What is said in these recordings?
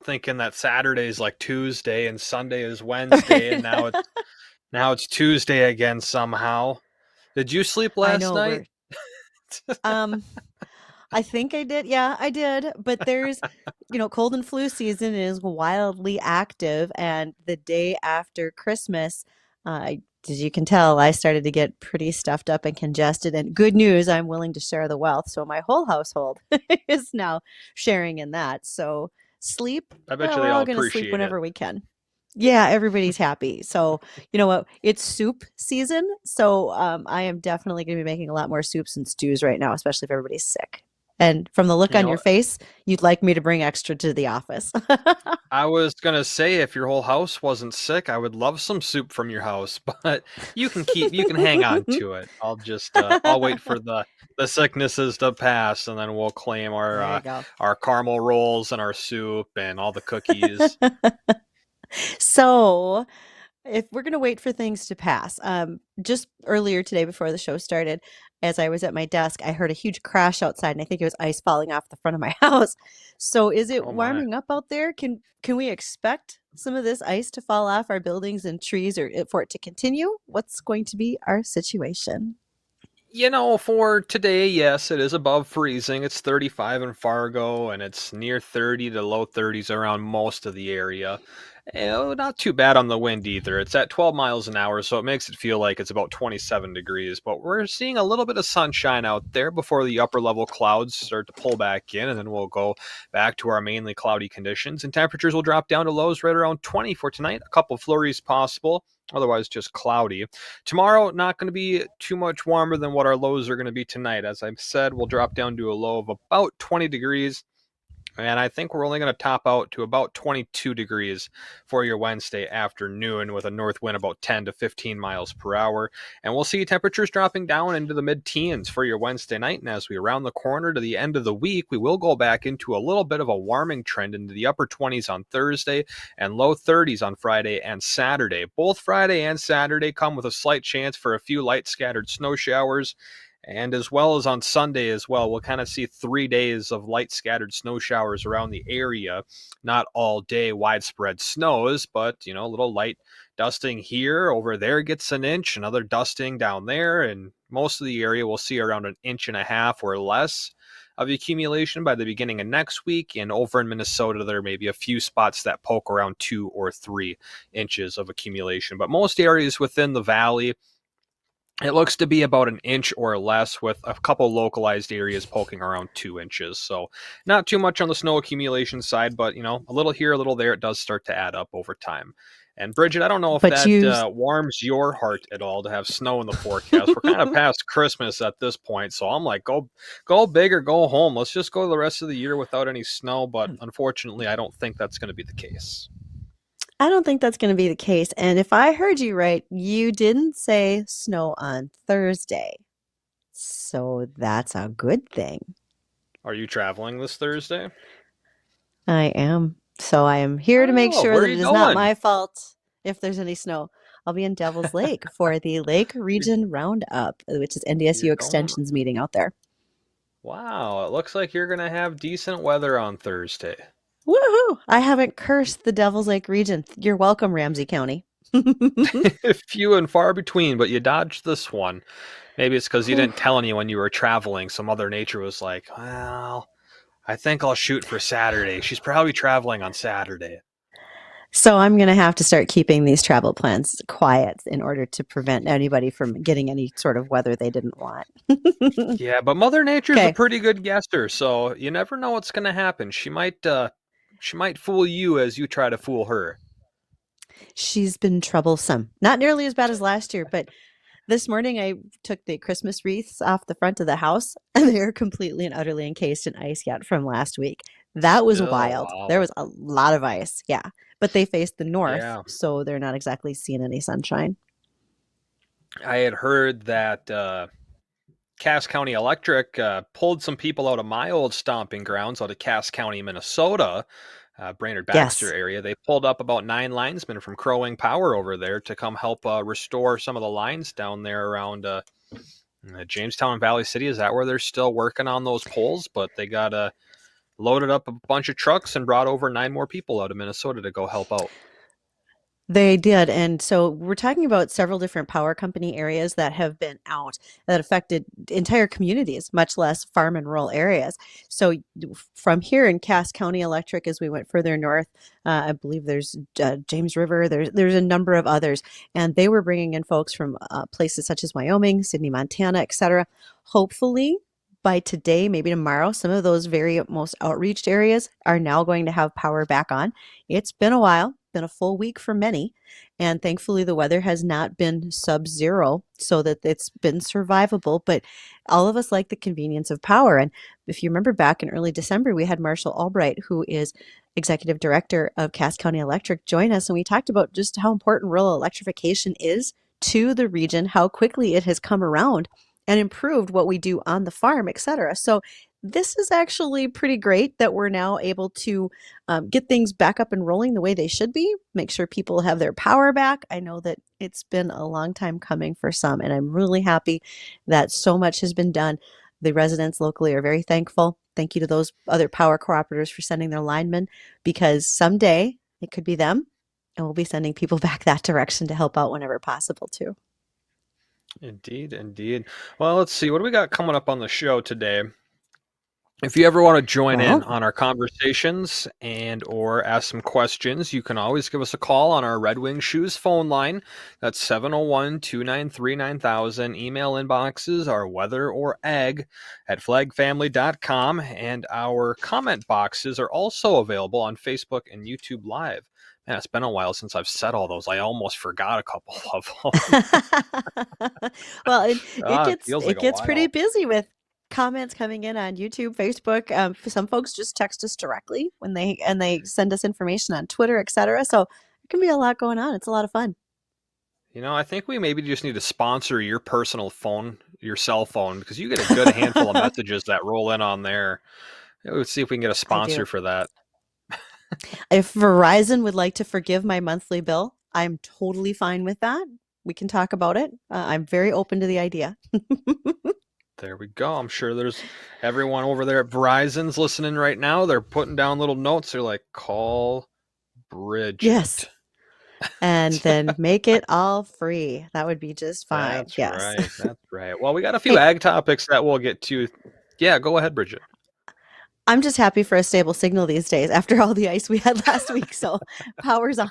thinking that Saturday is like Tuesday and Sunday is Wednesday, and now it's Tuesday again somehow. Did you sleep I last know night? um I think I did. Yeah, I did. But cold and flu season is wildly active. And the day after Christmas, as you can tell, I started to get pretty stuffed up and congested. And good news, I'm willing to share the wealth. So my whole household is now sharing in that. So sleep, I bet well, you they we're all all going to sleep appreciate it. whenever we can. Yeah, everybody's happy. So, you know what? It's soup season. So, I am definitely going to be making a lot more soups and stews right now, especially if everybody's sick. And from the look You on your know, face, you'd like me to bring extra to the office. I was gonna say if your whole house wasn't sick, I would love some soup from your house, but you can hang on to it. I'll wait for the sicknesses to pass, and then we'll claim There you go. our caramel rolls and our soup and all the cookies. So, if we're going to wait for things to pass, just earlier today before the show started, as I was at my desk, I heard a huge crash outside, and I think it was ice falling off the front of my house. So, is it Oh my. warming up out there? Can we expect some of this ice to fall off our buildings and trees, or for it to continue? What's going to be our situation? For today, yes, it is above freezing. It's 35 in Fargo, and it's near 30 to low 30s around most of the area. Not too bad on the wind either. It's at 12 miles an hour, so it makes it feel like it's about 27 degrees. But we're seeing a little bit of sunshine out there before the upper level clouds start to pull back in, and then we'll go back to our mainly cloudy conditions. And temperatures will drop down to lows right around 20 for tonight. A couple flurries possible. Otherwise, just cloudy. Tomorrow, not going to be too much warmer than what our lows are going to be tonight. As I've said, we'll drop down to a low of about 20 degrees. And I think we're only going to top out to about 22 degrees for your Wednesday afternoon with a north wind about 10 to 15 miles per hour. And we'll see temperatures dropping down into the mid teens for your Wednesday night. And as we round the corner to the end of the week, we will go back into a little bit of a warming trend into the upper 20s on Thursday and low 30s on Friday and Saturday. Both Friday and Saturday come with a slight chance for a few light scattered snow showers. And as well as on Sunday as well, we'll kind of see 3 days of light scattered snow showers around the area. Not all day widespread snows, but, a little light dusting here. Over there gets an inch, another dusting down there. And most of the area will see around an inch and a half or less of accumulation by the beginning of next week. And over in Minnesota, there may be a few spots that poke around 2 or 3 inches of accumulation. But most areas within the valley, it looks to be about an inch or less, with a couple localized areas poking around 2 inches. So not too much on the snow accumulation side, but a little here, a little there. It does start to add up over time. And Bridget, I don't know if But that you warms your heart at all to have snow in the forecast. We're kind of past Christmas at this point, so I'm like, go big or go home. Let's just go the rest of the year without any snow. But unfortunately, I don't think that's going to be the case. I don't think that's going to be the case. And if I heard you right, you didn't say snow on Thursday. So that's a good thing. Are you traveling this Thursday? I am. So I am here to make Oh, sure where are that you it is not going? my fault if there's any snow. I'll be in Devil's Lake for the Lake You're, Region Roundup, which is you're NDSU going. Extension's meeting out there. Wow, it looks like you're gonna have decent weather on Thursday. Woohoo! I haven't cursed the Devil's Lake region. You're welcome, Ramsey County. Few and far between, but you dodged this one. Maybe it's because you didn't tell anyone you were traveling, so Mother Nature was like, well, I think I'll shoot for Saturday. She's probably traveling on Saturday. So I'm going to have to start keeping these travel plans quiet in order to prevent anybody from getting any sort of weather they didn't want. Yeah, but Mother Nature's a Okay. pretty good guesser, so you never know what's gonna happen. She might fool you as you try to fool her. She's been troublesome. Not nearly as bad as last year, but this morning I took the Christmas wreaths off the front of the house and they're completely and utterly encased in ice yet from last week. That was Still, wild. There wow. was a lot of ice. Yeah. But they face the north, Yeah. so they're not exactly seeing any sunshine. I had heard that Cass County Electric pulled some people out of my old stomping grounds out of Cass County, Minnesota, Brainerd Baxter Yes. area. They pulled up about 9 linesmen from Crow Wing Power over there to come help restore some of the lines down there around Jamestown and Valley City. Is that where they're still working on those poles? But they got loaded up a bunch of trucks and brought over 9 more people out of Minnesota to go help out. They did. And so we're talking about several different power company areas that have been out that affected entire communities, much less farm and rural areas. So from here in Cass County Electric, as we went further north, I believe there's James River, there's a number of others, and they were bringing in folks from places such as Wyoming, Sydney, Montana, etc. Hopefully, by today, maybe tomorrow, some of those very most outreached areas are now going to have power back on. It's been a while, been a full week for many, and thankfully the weather has not been sub-zero so that it's been survivable, but all of us like the convenience of power. And if you remember back in early December, we had Marshall Albright, who is executive director of Cass County Electric, join us, and we talked about just how important rural electrification is to the region, how quickly it has come around and improved what we do on the farm, etc. So this is actually pretty great that we're now able to get things back up and rolling the way they should be, make sure people have their power back. I know that it's been a long time coming for some, and I'm really happy that so much has been done. The residents locally are very thankful. Thank you to those other power cooperators for sending their linemen, because someday it could be them, and we'll be sending people back that direction to help out whenever possible too. Indeed, indeed. Well, let's see. What do we got coming up on the show today? If you ever want to join in Well, on our conversations and or ask some questions, you can always give us a call on our Red Wing Shoes phone line. That's 701-293-9000. Email inboxes are weather or ag at flagfamily.com, and our comment boxes are also available on Facebook and YouTube Live. Man, it's been a while since I've said all those. I almost forgot a couple of them. well, it It gets feels like it a gets pretty while. busy with comments coming in on YouTube, Facebook. Some folks just text us directly when they send us information on Twitter, etc. So it can be a lot going on. It's a lot of fun. I think we maybe just need to sponsor your personal phone, your cell phone, because you get a good handful of messages that roll in on there. Let's see if we can get a I sponsor do. for that. If Verizon would like to forgive my monthly bill, I'm totally fine with that. We can talk about it. I'm very open to the idea. There we go. I'm sure there's everyone over there at Verizon's listening right now. They're putting down little notes. They're like, call Yes. Bridgette. And then make it all free. That would be just fine. That's Yes. right. That's right. Well, we got a few Hey, ag topics that we'll get to. Yeah, go ahead, Bridgette. I'm just happy for a stable signal these days after all the ice we had last week. So power's on.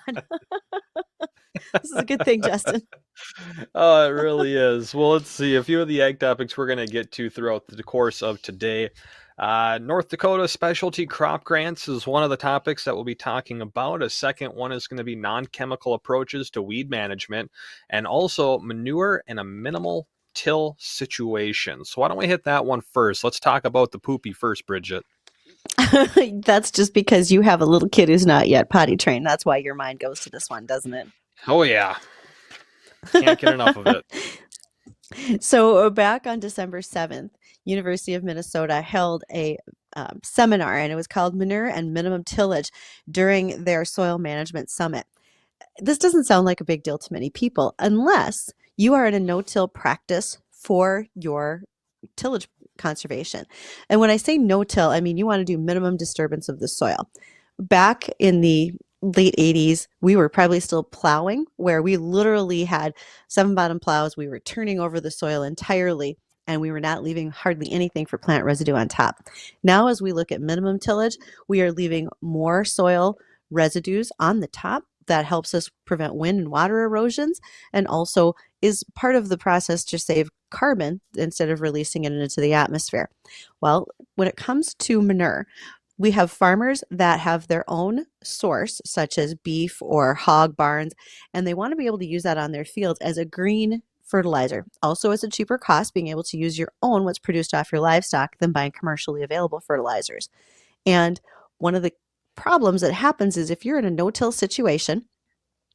This is a good thing, Justin. Oh, it really is. Well, let's see. A few of the ag topics we're going to get to throughout the course of today. North Dakota specialty crop grants is one of the topics that we'll be talking about. A second one is going to be non-chemical approaches to weed management, and also manure in a minimal till situation. So why don't we hit that one first? Let's talk about the poopy first, Bridgette. That's just because you have a little kid who's not yet potty trained. That's why your mind goes to this one, doesn't Oh yeah, can't get enough of it? it. So back on December 7th, University of Minnesota held a seminar, and it was called Manure and Minimum Tillage during their soil management summit. This doesn't sound like a big deal to many people unless you are in a no-till practice for your tillage conservation. And when I say no-till, I mean you want to do minimum disturbance of the soil. Back in the late 80s, we were probably still plowing, where we literally had 7 bottom plows. We were turning over the soil entirely, and we were not leaving hardly anything for plant residue on top. Now, as we look at minimum tillage, we are leaving more soil residues on the top. That helps us prevent wind and water erosions, and also is part of the process to save carbon instead of releasing it into the atmosphere. Well, when it comes to manure, we have farmers that have their own source, such as beef or hog barns, and they want to be able to use that on their fields as a green fertilizer. Also, it's a cheaper cost being able to use your own, what's produced off your livestock, than buying commercially available fertilizers. And one of the problems that happens is if you're in a no-till situation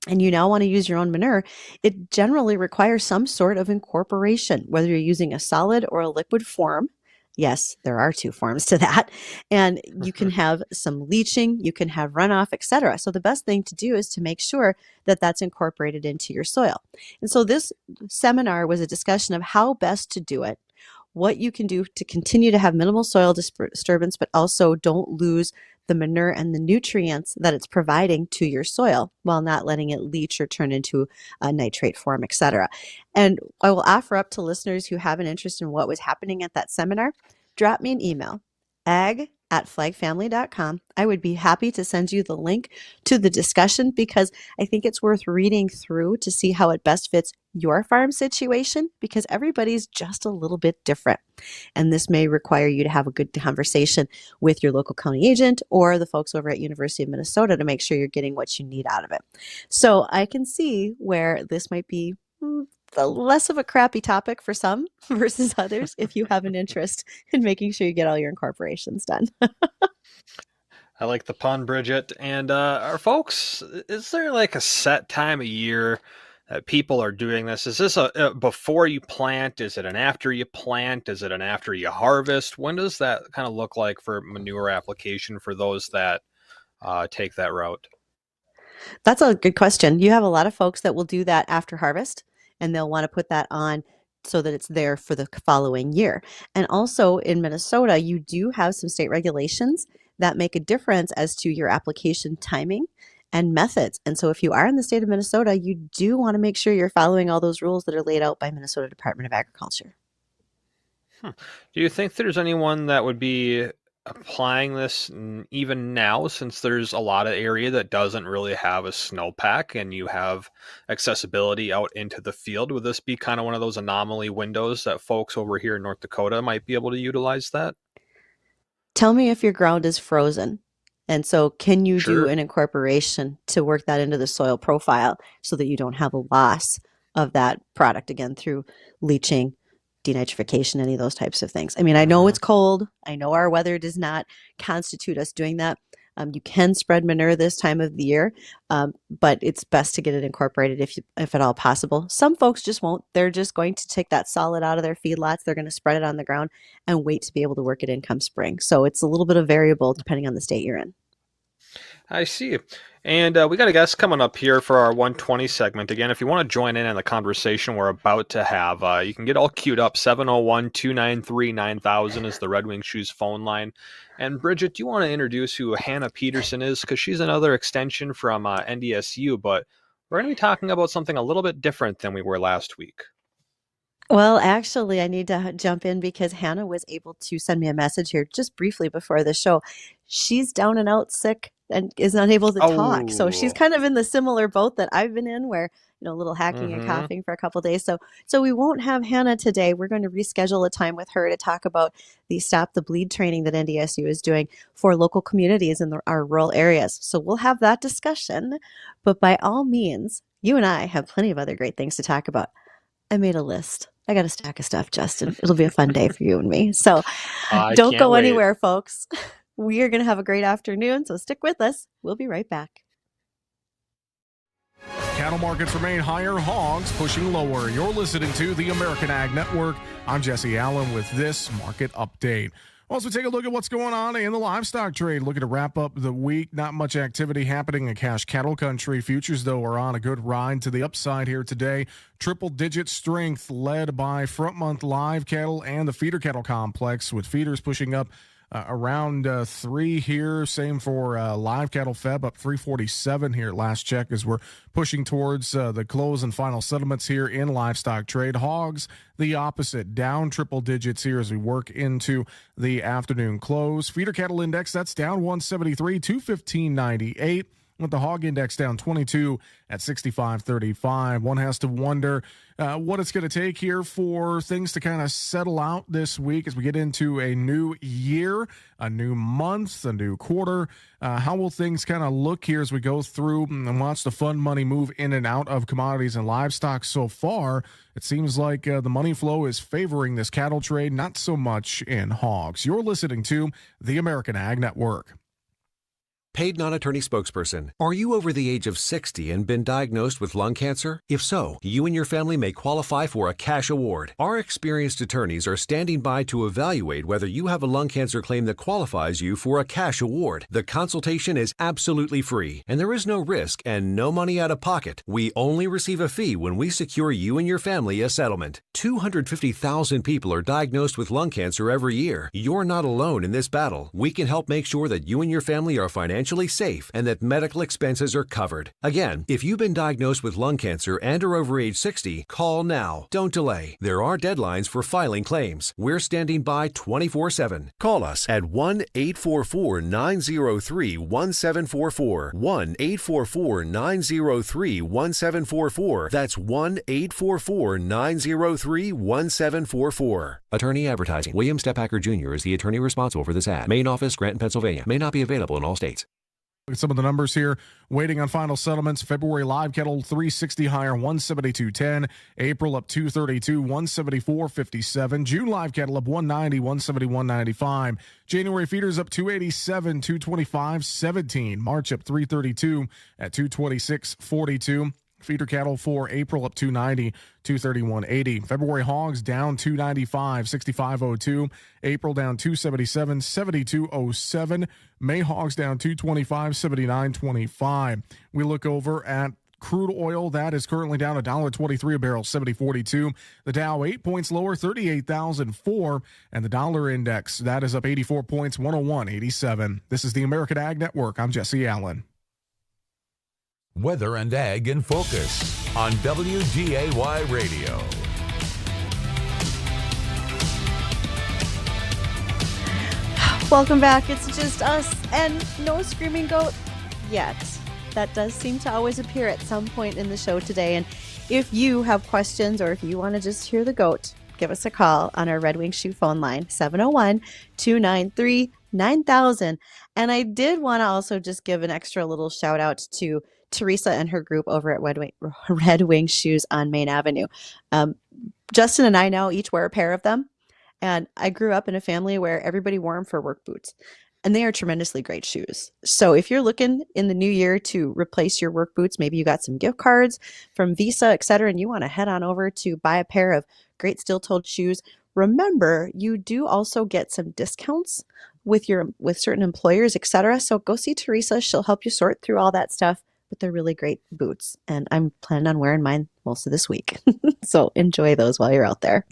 and you now want to use your own manure, it generally requires some sort of incorporation, whether you're using a solid or a liquid form. Yes, there are two forms to that. And you can have some leaching, you can have runoff, etc. So the best thing to do is to make sure that that's incorporated into your soil. And so this seminar was a discussion of how best to do it, what you can do to continue to have minimal soil disturbance, but also don't lose the manure and the nutrients that it's providing to your soil while not letting it leach or turn into a nitrate form, etc. And I will offer up to listeners who have an interest in what was happening at that seminar, drop me an email, ag@flagfamily.com. I would be happy to send you the link to the discussion because I think it's worth reading through to see how it best fits your farm situation because everybody's just a little bit different. And this may require you to have a good conversation with your local county agent or the folks over at University of Minnesota to make sure you're getting what you need out of it. So I can see where this might be the less of a crappy topic for some versus others if you have an interest in making sure you get all your incorporations done. I like the pun, Bridgette. And are folks, is there like a set time of year that people are doing this? Is this a before you plant? Is it an after you plant? Is it an after you harvest? When does that kind of look like for manure application for those that take that route? That's a good question. You have a lot of folks that will do that after harvest, and they'll want to put that on so that it's there for the following year. And also in Minnesota, you do have some state regulations that make a difference as to your application timing and methods. And so if you are in the state of Minnesota, you do want to make sure you're following all those rules that are laid out by Minnesota Department of Agriculture. Do you think there's anyone that would be applying this even now, since there's a lot of area that doesn't really have a snowpack and you have accessibility out into the field? Would this be kind of one of those anomaly windows that folks over here in North Dakota might be able to utilize that? Tell me if your ground is frozen. And so can you do Sure. an incorporation to work that into the soil profile so that you don't have a loss of that product again through leaching, denitrification, any of those types of things? I mean, I know Hmm. it's cold. I know our weather does not constitute us doing that. You can spread manure this time of the year, but it's best to get it incorporated if at all possible. Some folks just won't. They're just going to take that solid out of their feedlots. They're going to spread it on the ground and wait to be able to work it in come spring. So it's a little bit of variable depending on the state you're in. I see. And we got a guest coming up here for our 120 segment. Again, if you want to join in on the conversation we're about to have, you can get all queued up. 701-293-9000 is the Red Wing Shoes phone line. And Bridgette, do you want to introduce who Hannah Peterson is? Because she's another extension from NDSU, but we're going to be talking about something a little bit different than we were last week. Well, actually, I need to jump in because Hannah was able to send me a message here just briefly before the show. She's down and out sick and is unable to talk. So she's Oh, kind of in the similar boat that I've been in where, a little hacking and mm-hmm. coughing for a couple days. So we won't have Hannah today. We're going to reschedule a time with her to talk about the Stop the Bleed training that NDSU is doing for local communities in our rural areas. So we'll have that discussion. But by all means, you and I have plenty of other great things to talk about. I made a list. I got a stack of stuff, Justin. It'll be a fun day for you and me. So I don't can't go wait. anywhere, folks. We are going to have a great afternoon. So stick with us. We'll be right back. Cattle markets remain higher, hogs pushing lower. You're listening to the American Ag Network. I'm Jesse Allen with this market update. Also, take a look at what's going on in the livestock trade. Looking to wrap up the week. Not much activity happening in cash cattle country. Futures, though, are on a good ride to the upside here today. Triple-digit strength led by front-month live cattle and the feeder cattle complex, with feeders pushing up around 3 here. Same for live cattle feb, up 347 here at last check as we're pushing towards the close and final settlements here in livestock trade. Hogs, the opposite, down triple digits here as we work into the afternoon close. Feeder cattle index, that's down 173, 215.98. With the hog index down 22 at 65.35. One has to wonder what it's going to take here for things to kind of settle out this week as we get into a new year, a new month, a new quarter. How will things kind of look here as we go through and watch the fund money move in and out of commodities and livestock so far? It seems like the money flow is favoring this cattle trade, not so much in hogs. You're listening to the American Ag Network. paid non-attorney spokesperson. Are you over the age of 60 and been diagnosed with lung cancer? If so, you and your family may qualify for a cash award. Our experienced attorneys are standing by to evaluate whether you have a lung cancer claim that qualifies you for a cash award. The consultation is absolutely free, and there is no risk and no money out of pocket. We only receive a fee when we secure you and your family a settlement. 250,000 people are diagnosed with lung cancer every year. You're not alone in this battle. We can help make sure that you and your family are financially safe and that medical expenses are covered. Again, if you've been diagnosed with lung cancer and are over age 60, call now. Don't delay. There are deadlines for filing claims. We're standing by 24/7. Call us at 1-844-903-1744. 1-844-903-1744. That's 1-844-903-1744. Attorney advertising. William Steppacker Jr. is the attorney responsible for this ad. Main office, Scranton, Pennsylvania. May not be available in all states. Look at some of the numbers here. Waiting on final settlements. February live kettle 360 higher 172.10. April up 232 174.57. June live kettle up 190 171.95. January feeders up 287 225.17. March up 332 at 226.42. Feeder cattle for April up 290, 231.80. February hogs down 295, 65.02. April down 277, 72.07. May hogs down 225, 79.25. We look over at crude oil. That is currently down $1.23 a barrel, 70.42. The Dow 8 points lower, 38,004. And the dollar index, that is up 84 points, 101.87. This is the American Ag Network. I'm Jesse Allen. Weather and Ag in Focus on WDAY Radio. Welcome back. It's just us and no screaming goat yet. That does seem to always appear at some point in the show today. And if you have questions or if you want to just hear the goat, give us a call on our Red Wing Shoe phone line, 701-293-9000. And I did want to also just give an extra little shout out to Teresa and her group over at Red Wing Shoes on Main Avenue. Justin and I now each wear a pair of them. And I grew up in a family where everybody wore them for work boots. And they are tremendously great shoes. So if you're looking in the new year to replace your work boots, maybe you got some gift cards from Visa, et cetera, and you want to head on over to buy a pair of great steel-toed shoes, remember, you do also get some discounts with certain employers, et cetera. So go see Teresa. She'll help you sort through all that stuff. But they're really great boots. And I'm planning on wearing mine most of this week. So enjoy those while you're out there.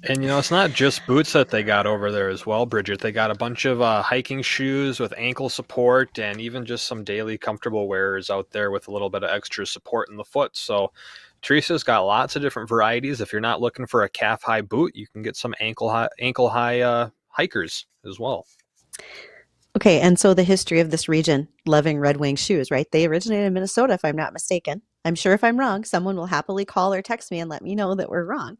And, it's not just boots that they got over there as well, Bridgette. They got a bunch of hiking shoes with ankle support and even just some daily comfortable wearers out there with a little bit of extra support in the foot. So Teresa's got lots of different varieties. If you're not looking for a calf-high boot, you can get some ankle-high hikers as well. Okay, and so the history of this region loving Red Wing shoes, right? They originated in Minnesota, if I'm not mistaken. I'm sure if I'm wrong, someone will happily call or text me and let me know that we're wrong.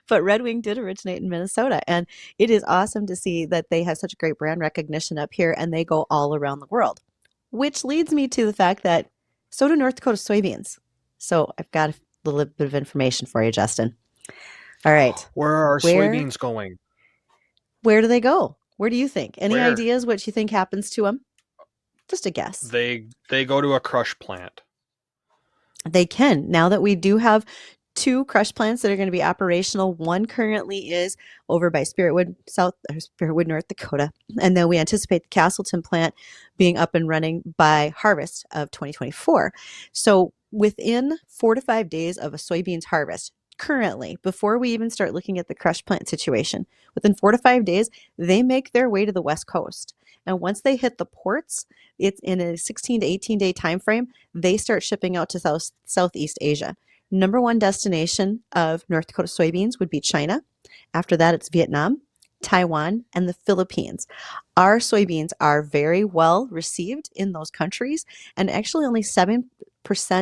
But Red Wing did originate in Minnesota, and it is awesome to see that they have such great brand recognition up here, and they go all around the world, which leads me to the fact that so do North Dakota soybeans. So I've got a little bit of information for you, Justin. All right. Where are soybeans going? Where do they go? Where do you think? Any Where? ideas what you think happens to them? Just a guess. They go to a crush plant. They can. Now that we do have 2 crush plants that are going to be operational, one currently is over by Spiritwood, North Dakota. And then we anticipate the Castleton plant being up and running by harvest of 2024. So within 4 to 5 days of a soybeans harvest, currently, before we even start looking at the crush plant situation, within 4 to 5 days, they make their way to the West Coast. And once they hit the ports, it's in a 16 to 18 day time frame, they start shipping out to Southeast Asia. Number 1 destination of North Dakota soybeans would be China. After that, it's Vietnam, Taiwan, and the Philippines. Our soybeans are very well received in those countries, and actually only 7%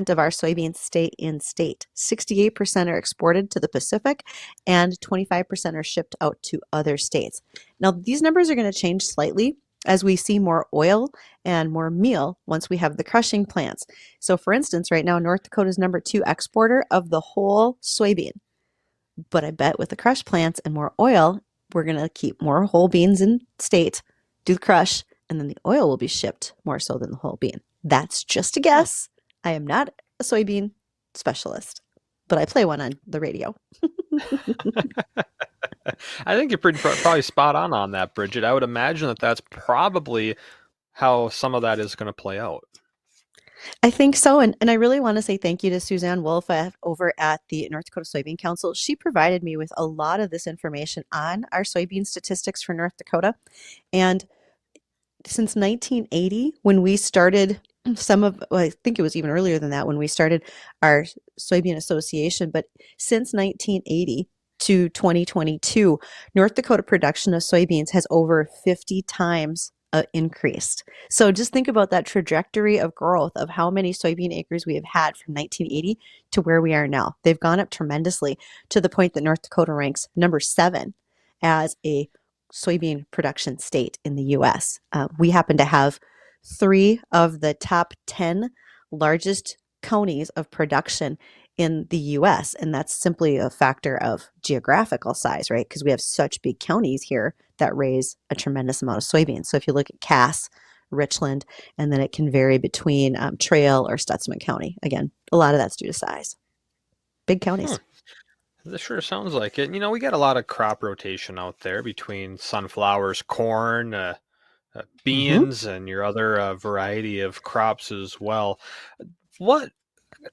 of our soybeans stay in state. 68% are exported to the Pacific, and 25% are shipped out to other states. Now, these numbers are going to change slightly as we see more oil and more meal once we have the crushing plants. So for instance, right now, North Dakota is number 2 exporter of the whole soybean. But I bet with the crush plants and more oil, we're going to keep more whole beans in state, do the crush, and then the oil will be shipped more so than the whole bean. That's just a guess. I am not a soybean specialist, but I play one on the radio. I think you're probably spot on that, Bridget. I would imagine that that's probably how some of that is going to play out. I think so. And I really want to say thank you to Suzanne Wolf over at the North Dakota Soybean Council. She provided me with a lot of this information on our soybean statistics for North Dakota. And since 1980, when we started I think it was even earlier than that when we started our Soybean Association, but since 1980 to 2022, North Dakota production of soybeans has over 50 times increased. So just think about that trajectory of growth of how many soybean acres we have had from 1980 to where we are now. They've gone up tremendously to the point that North Dakota ranks number 7 as a soybean production state in the U.S. We happen to have 3 of the top 10 largest counties of production in the U.S., and that's simply a factor of geographical size, right? Because we have such big counties here that raise a tremendous amount of soybeans. So if you look at Cass, Richland, and then it can vary between Trail or Stutzman County. Again, a lot of that's due to size. Big counties. This sure sounds like it. We got a lot of crop rotation out there between sunflowers, corn, beans, and your other variety of crops as well. What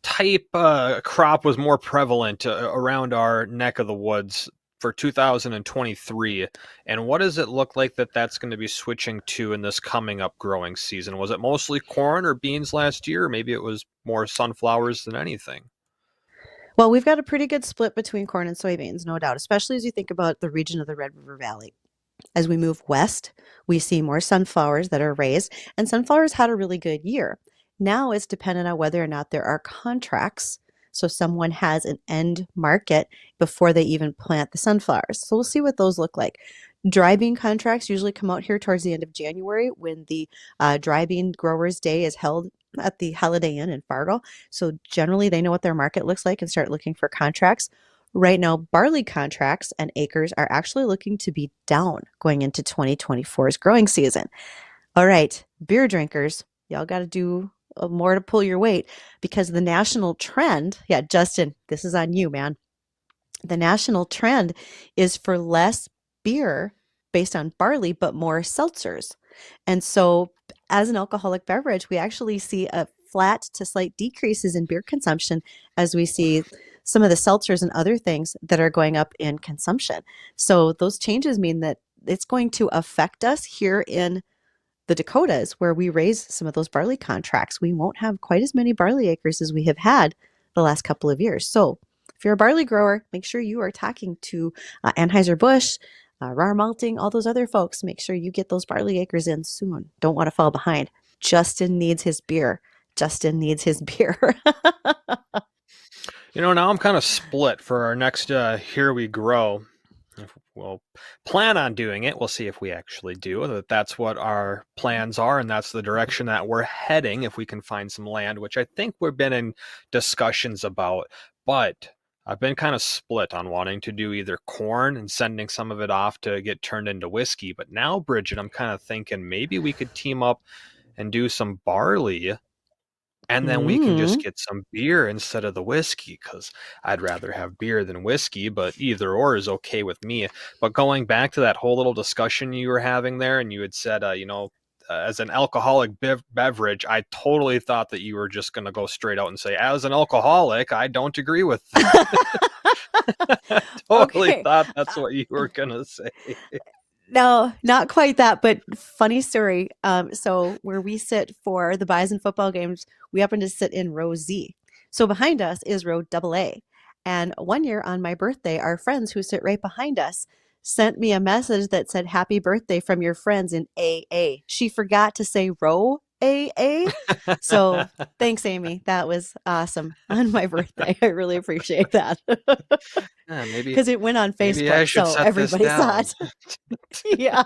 type crop was more prevalent around our neck of the woods for 2023, and what does it look like that's going to be switching to in this coming up growing season? Was it mostly corn or beans last year, or maybe it was more sunflowers than anything? Well, we've got a pretty good split between corn and soybeans, no doubt, especially as you think about the region of the Red River Valley. As we move west, we see more sunflowers that are raised, and sunflowers had a really good year. Now it's dependent on whether or not there are contracts. So someone has an end market before they even plant the sunflowers. So we'll see what those look like. Dry bean contracts usually come out here towards the end of January when the Dry Bean Growers Day is held at the Holiday Inn in Fargo. So generally they know what their market looks like and start looking for contracts. Right now, barley contracts and acres are actually looking to be down going into 2024's growing season. All right, beer drinkers, y'all got to do more to pull your weight because the national trend, Justin, this is on you, man. The national trend is for less beer based on barley, but more seltzers. And so as an alcoholic beverage, we actually see a flat to slight decreases in beer consumption as we see some of the seltzers and other things that are going up in consumption. So those changes mean that it's going to affect us here in the Dakotas where we raise some of those barley contracts. We won't have quite as many barley acres as we have had the last couple of years. So if you're a barley grower, make sure you are talking to Anheuser-Busch, Rar Malting, all those other folks. Make sure you get those barley acres in soon. Don't want to fall behind. Justin needs his beer. Justin needs his beer. Now I'm kind of split for our next Here We Grow. We'll plan on doing it. We'll see if we actually do. That's what our plans are, and that's the direction that we're heading if we can find some land, which I think we've been in discussions about. But I've been kind of split on wanting to do either corn and sending some of it off to get turned into whiskey. But now, Bridget, I'm kind of thinking maybe we could team up and do some barley, and then we can just get some beer instead of the whiskey, because I'd rather have beer than whiskey, but either or is okay with me. But going back to that whole little discussion you were having there, and you had said, as an alcoholic beverage, I totally thought that you were just going to go straight out and say, as an alcoholic, I don't agree with that. Totally thought that's what you were going to say. No, not quite that, but funny story. So where we sit for the Bison football games, we happen to sit in row Z. So behind us is row AA. And one year on my birthday, our friends who sit right behind us sent me a message that said, "Happy birthday from your friends in AA." She forgot to say row AA. So thanks, Amy. That was awesome on my birthday. I really appreciate that. Maybe because it went on maybe I Facebook, should so set this everybody saw down. it. Yeah.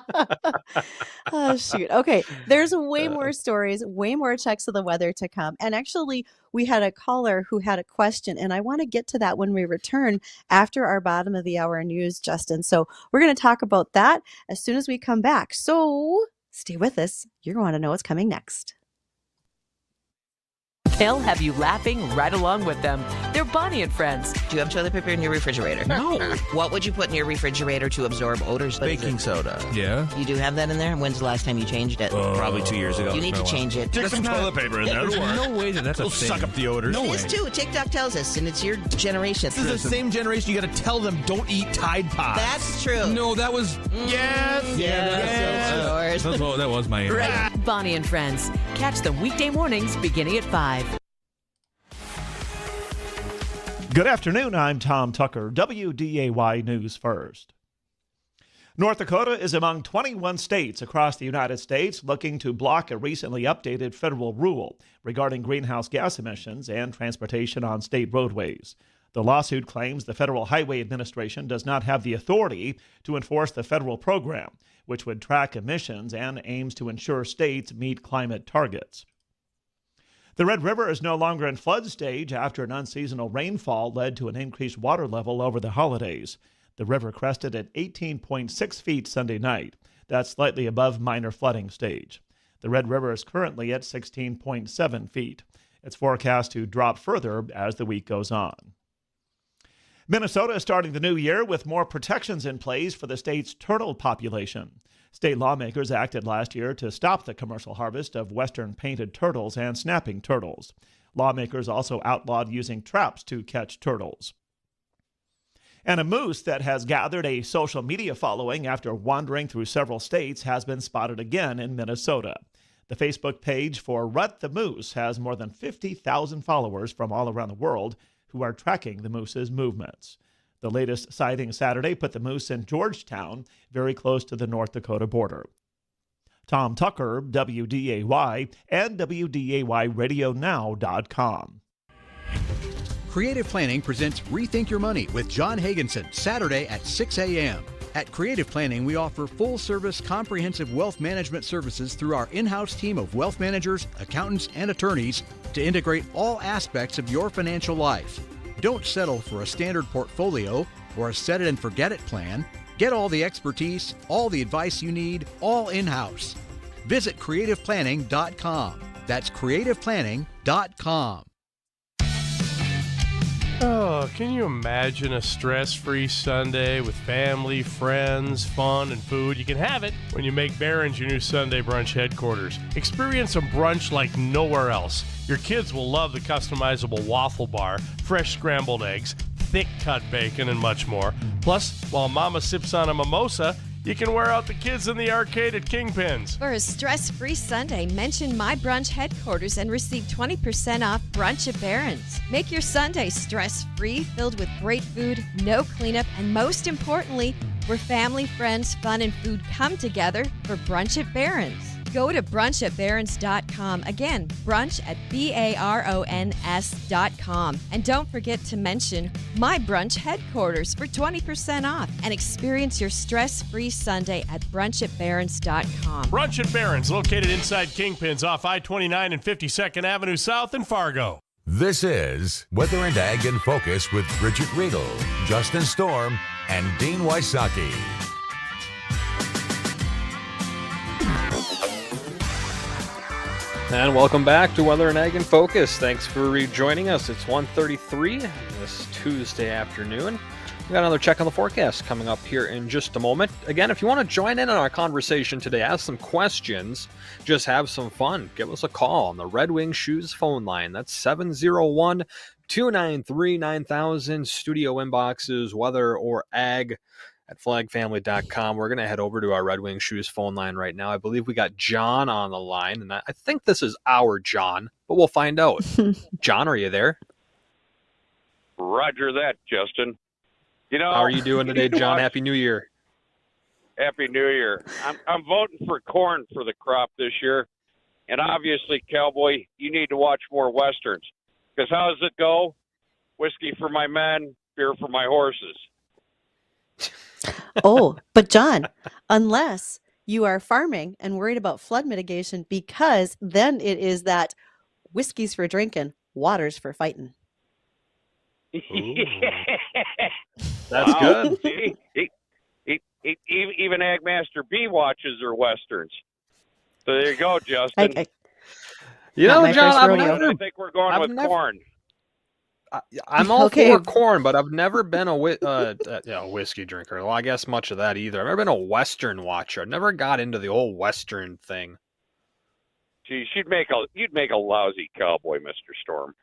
Oh, shoot. Okay. There's way more stories, way more checks of the weather to come. And actually, we had a caller who had a question, and I want to get to that when we return after our bottom of the hour news, Justin. So we're going to talk about that as soon as we come back. So Stay with us. You're going to know what's coming next. They'll have you laughing right along with them. They're Bonnie and Friends. Do you have toilet paper in your refrigerator? No. What would you put in your refrigerator to absorb odors? Baking soda. Yeah. You do have that in there? When's the last time you changed it? Probably 2 years ago. You need to change it. Stick some toilet paper in there. It'll work. No way that's It'll suck up the odors. It is too. TikTok tells us, and it's your generation. This is the same generation. You got to tell them don't eat Tide Pods. That's true. No, that was. Yes. Yes. That was my. Right. Bonnie and Friends. Catch them weekday mornings beginning at 5. Good afternoon, I'm Tom Tucker, WDAY News First. North Dakota is among 21 states across the United States looking to block a recently updated federal rule regarding greenhouse gas emissions and transportation on state roadways. The lawsuit claims the Federal Highway Administration does not have the authority to enforce the federal program, which would track emissions and aims to ensure states meet climate targets. The Red River is no longer in flood stage after an unseasonal rainfall led to an increased water level over the holidays. The river crested at 18.6 feet Sunday night. That's slightly above minor flooding stage. The Red River is currently at 16.7 feet. It's forecast to drop further as the week goes on. Minnesota is starting the new year with more protections in place for the state's turtle population. State lawmakers acted last year to stop the commercial harvest of western painted turtles and snapping turtles. Lawmakers also outlawed using traps to catch turtles. And a moose that has gathered a social media following after wandering through several states has been spotted again in Minnesota. The Facebook page for Rut the Moose has more than 50,000 followers from all around the world who are tracking the moose's movements. The latest sighting Saturday put the moose in Georgetown, very close to the North Dakota border. Tom Tucker, WDAY, and WDAYRadioNow.com. Creative Planning presents Rethink Your Money with John Hagenson, Saturday at 6 a.m. At Creative Planning, we offer full-service, comprehensive wealth management services through our in-house team of wealth managers, accountants, and attorneys to integrate all aspects of your financial life. Don't settle for a standard portfolio or a set-it-and-forget-it plan. Get all the expertise, all the advice you need, all in-house. Visit creativeplanning.com. That's creativeplanning.com. Oh, can you imagine a stress-free Sunday with family, friends, fun, and food? You can have it when you make Barron's your new Sunday brunch headquarters. Experience a brunch like nowhere else. Your kids will love the customizable waffle bar, fresh scrambled eggs, thick cut bacon, and much more. Plus, while Mama sips on a mimosa, you can wear out the kids in the arcade at Kingpin's. For a stress-free Sunday, mention My Brunch Headquarters and receive 20% off brunch at Barron's. Make your Sunday stress-free, filled with great food, no cleanup, and most importantly, where family, friends, fun, and food come together for brunch at Barron's. Go to brunchatbarons.com. Again, brunch at BARONS.com. And don't forget to mention My Brunch Headquarters for 20% off and experience your stress-free Sunday at brunchatbarons.com. Brunch at Barron's, located inside Kingpin's off I-29 and 52nd Avenue South in Fargo. This is Weather and Ag in Focus with Bridgette Readel, Justin Storm, and Dean Wysocki. And welcome back to Weather and Ag in Focus. Thanks for rejoining us. It's 1:33 this Tuesday afternoon. We got another check on the forecast coming up here in just a moment. Again, if you want to join in on our conversation today, ask some questions, just have some fun, give us a call on the Red Wing Shoes phone line. That's 701-293-9000. Studio inboxes, weather or ag at flagfamily.com. We're going to head over to our Red Wing Shoes phone line right now. I believe we got John on the line, and I think this is our John, but we'll find out. John, are you there? Roger that, Justin. You know, how are you doing today, John? Happy New Year. Happy New Year. I'm voting for corn for the crop this year, and obviously, Cowboy, you need to watch more Westerns, because how does it go? Whiskey for my men, beer for my horses. Oh, but John, unless you are farming and worried about flood mitigation, because then it is that whiskey's for drinking, water's for fighting. That's good. See, even Agmaster B watches their Westerns. So there you go, Justin. You Not know, my John, first rodeo. I think we're going with corn. I'm all Okay. for corn, but I've never been a whiskey drinker. Well, I guess much of that either. I've never been a Western watcher. I never got into the whole Western thing. Geez, you'd make a lousy cowboy, Mr. Storm.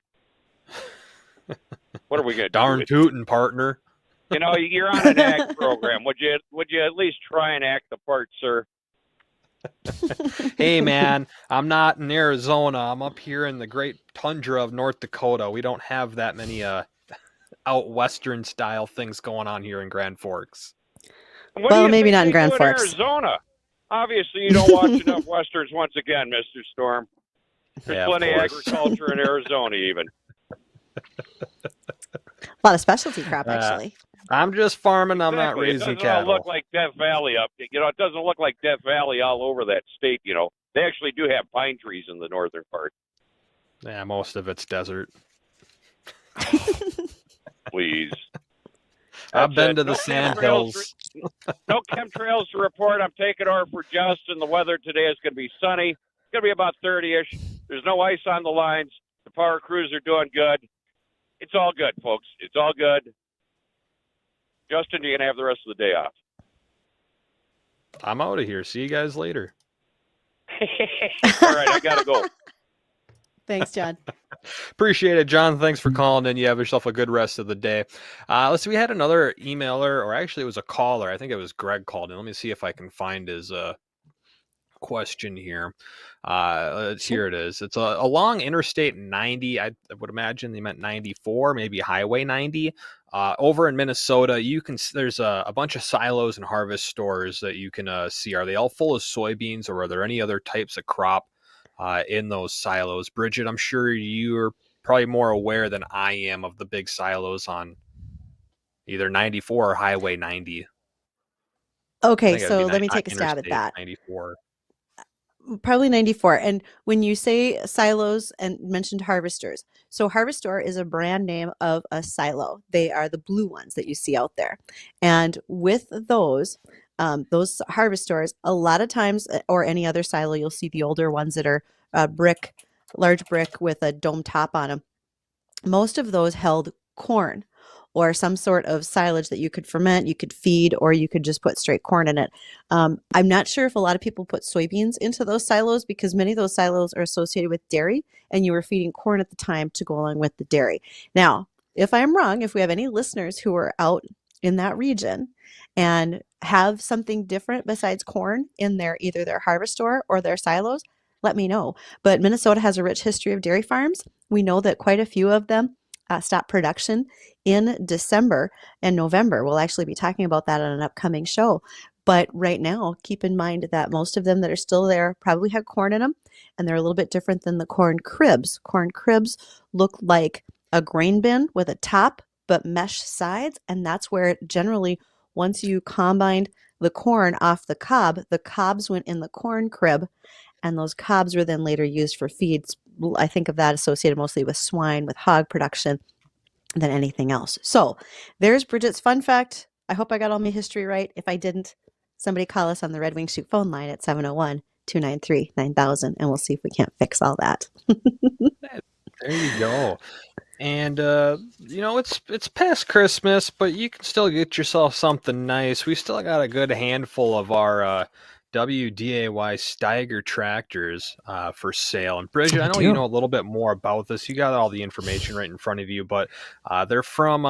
What are we gonna Darn do? tootin', partner. You know, you're on an act program. Would you at least try and act the part, sir? Hey, man, I'm not in Arizona. I'm up here in the great tundra of North Dakota. We don't have that many out Western style things going on here in Grand Forks. What do you maybe think not in they Grand do Forks. Arizona. Obviously, you don't watch enough westerns. Once again, Mr. Storm. There's plenty of agriculture in Arizona, even. A lot of specialty crop, actually. I'm just farming. I'm not Exactly. raising It doesn't all cattle. look like Death Valley up. You know, it doesn't look like Death Valley all over that state. You know, they actually do have pine trees in the northern part. Yeah, most of it's desert. Please. I've been to No the sand chemtrails hills. No chemtrails to report. I'm taking over for Justin. The weather today is going to be sunny. It's going to be about 30-ish. There's no ice on the lines. The power crews are doing good. It's all good, folks. It's all good. Justin, you're going to have the rest of the day off. I'm out of here. See you guys later. All right, I got to go. Thanks, John. Appreciate it, John. Thanks for calling in. You have yourself a good rest of the day. Let's see. We had another emailer, or actually it was a caller. I think it was Greg called in. Let me see if I can find his question here. Here it is. It's along Interstate 90. I would imagine they meant 94, maybe Highway 90. Over in Minnesota, there's a bunch of silos and harvest stores that you can see. Are they all full of soybeans, or are there any other types of crop in those silos? Bridgette, I'm sure you're probably more aware than I am of the big silos on either 94 or Highway 90. Okay, so let me take a stab at that. 94. Probably 94. And when you say silos and mentioned harvesters, so Harvestor is a brand name of a silo. They are the blue ones that you see out there. And with those harvestors, a lot of times, or any other silo, you'll see the older ones that are large brick with a dome top on them. Most of those held corn or some sort of silage that you could ferment, you could feed, or you could just put straight corn in it. I'm not sure if a lot of people put soybeans into those silos, because many of those silos are associated with dairy, and you were feeding corn at the time to go along with the dairy. Now, if I'm wrong, if we have any listeners who are out in that region and have something different besides corn in either their harvestor or their silos, let me know. But Minnesota has a rich history of dairy farms. We know that quite a few of them stop production in December and November. We'll actually be talking about that on an upcoming show. But right now, keep in mind that most of them that are still there probably have corn in them, and they're a little bit different than the corn cribs. Corn cribs look like a grain bin with a top but mesh sides, and that's where generally, once you combined the corn off the cobs went in the corn crib, and those cobs were then later used for feeds. I think of that associated mostly with swine, with hog production, than anything else. So there's Bridgette's fun fact. I hope I got all my history right. If I didn't, somebody call us on the Red Wing Shoot phone line at 701-293-9000, and we'll see if we can't fix all that. There you go. And it's past Christmas, but you can still get yourself something nice. We still got a good handful of our WDAY Steiger tractors for sale. And Bridgette, I know you know a little bit more about this. You got all the information right in front of you, but they're from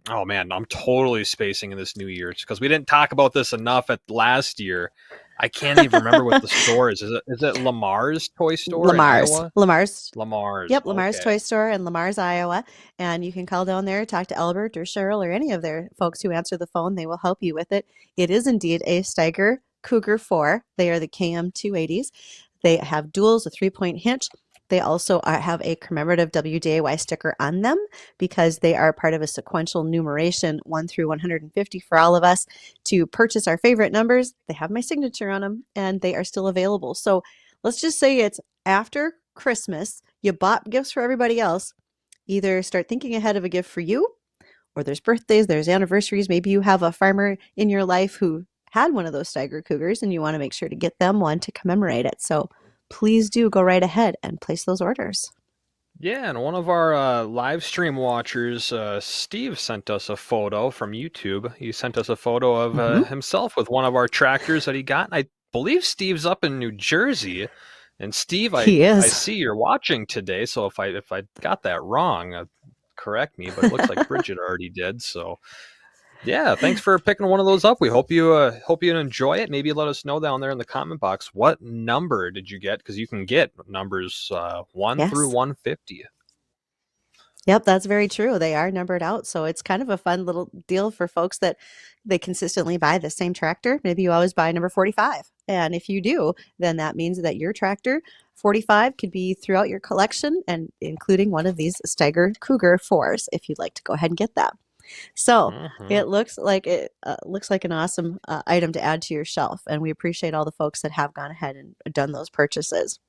oh man, I'm totally spacing in this New Year's because we didn't talk about this enough at last year. I can't even remember what the store is. Is it Lamar's Toy Store? Lamar's. In Iowa? Lamar's. Yep, Lamar's Toy Store in Lamar's, Iowa. And you can call down there, talk to Albert or Cheryl or any of their folks who answer the phone. They will help you with it. It is indeed a Steiger Cougar 4. They are the KM 280s. They have duals, a 3-point hitch. They also have a commemorative WDAY sticker on them because they are part of a sequential numeration 1 through 150 for all of us to purchase our favorite numbers. They have my signature on them and they are still available. So let's just say it's after Christmas. You bought gifts for everybody else. Either start thinking ahead of a gift for you, or there's birthdays, there's anniversaries. Maybe you have a farmer in your life who had one of those Steiger Cougars and you want to make sure to get them one to commemorate it. So please do go right ahead and place those orders. Yeah, and one of our live stream watchers, Steve, sent us a photo from YouTube. He sent us a photo of himself with one of our tractors that he got. I believe Steve's up in New Jersey. And Steve, I see you're watching today, so if I got that wrong, correct me. But it looks like Bridgette already did. So, yeah, thanks for picking one of those up. We hope you enjoy it. Maybe let us know down there in the comment box what number did you get, because you can get numbers 1 through 150. Yep, that's very true. They are numbered out. So it's kind of a fun little deal for folks that they consistently buy the same tractor. Maybe you always buy number 45. And if you do, then that means that your tractor 45 could be throughout your collection, and including one of these Steiger Cougar 4s if you'd like to go ahead and get that. So it looks like an awesome item to add to your shelf. And we appreciate all the folks that have gone ahead and done those purchases.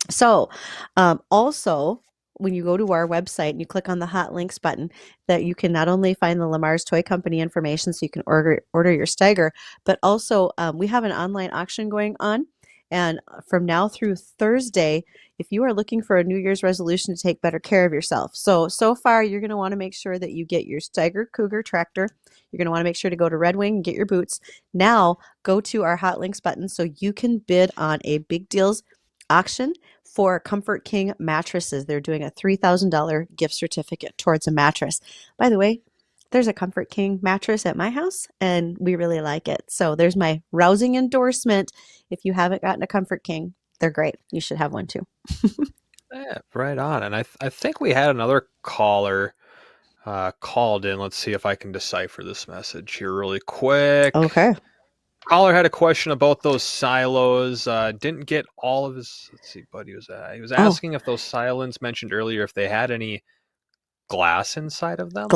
So also, when you go to our website and you click on the hot links button, that you can not only find the Lamar's Toy Company information so you can order your Steiger, but also we have an online auction going on. And from now through Thursday, if you are looking for a New Year's resolution to take better care of yourself. So far, you're going to want to make sure that you get your Steiger Cougar tractor. You're going to want to make sure to go to Red Wing and get your boots. Now, go to our hot links button so you can bid on a Big Deals auction for Comfort King mattresses. They're doing a $3,000 gift certificate towards a mattress. By the way, there's a Comfort King mattress at my house, and we really like it. So there's my rousing endorsement. If you haven't gotten a Comfort King, they're great. You should have one too. Yeah, right on. And I think we had another caller called in. Let's see if I can decipher this message here really quick. Okay. Caller had a question about those silos. Didn't get all of his. Let's see, what he was asking if those silos mentioned earlier, if they had any glass inside of them.